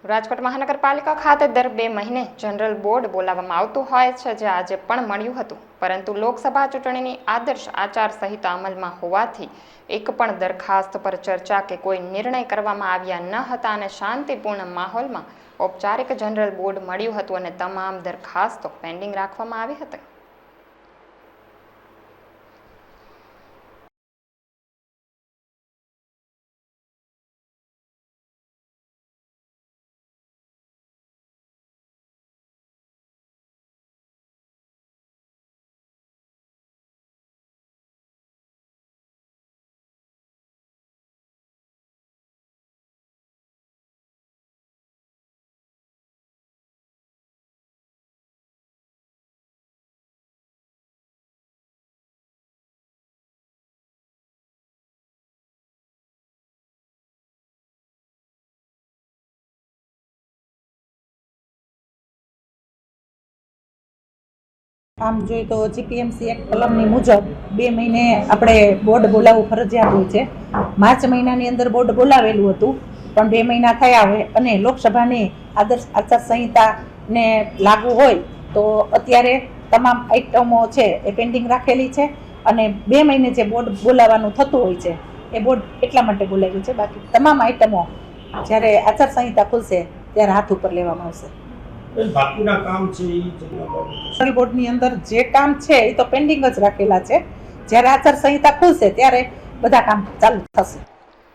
રાજકોટ મહાનગરપાલિકા ખાતે દર 2 મહિને જનરલ બોર્ડ બોલાવવામાં આવતું હોય છે, જે આજે પણ મળ્યું હતું, પરંતુ લોકસભા ચૂંટણીની આદર્શ આચારસંહિતા અમલમાં હોવાથી એક પણ દરખાસ્ત પર ચર્ચા કે કોઈ નિર્ણય કરવામાં આવ્યા ન હતા અને શાંતિપૂર્ણ માહોલમાં ઔપચારિક જનરલ બોર્ડ મળ્યું હતું અને તમામ દરખાસ્તો પેન્ડિંગ રાખવામાં આવી હતી. આમ જોઈએ તો જીપીએમસી એક્ટ કલમની મુજબ 2 મહિને આપણે બોર્ડ બોલાવવું ફરજિયાત હોય છે. માર્ચ મહિનાની અંદર બોર્ડ બોલાવેલું હતું, પણ 2 મહિના થયા હોય અને લોકસભાની આદર્શ આચારસંહિતાને લાગુ હોય તો અત્યારે તમામ આઇટમો છે એ પેન્ડિંગ રાખેલી છે અને 2 મહિને જે બોર્ડ બોલાવવાનું થતું હોય છે એ બોર્ડ એટલા માટે બોલાવ્યું છે. બાકી તમામ આઇટમો જ્યારે આચારસંહિતા ખુલશે ત્યારે હાથ ઉપર લેવામાં આવશે. બાકીના કામ છે એ બોર્ડની અંદર જે કામ છે એ તો પેન્ડિંગ જ રાખેલા છે. જ્યારે આચારસંહિતા ખુલશે ત્યારે બધા કામ ચાલુ થશે.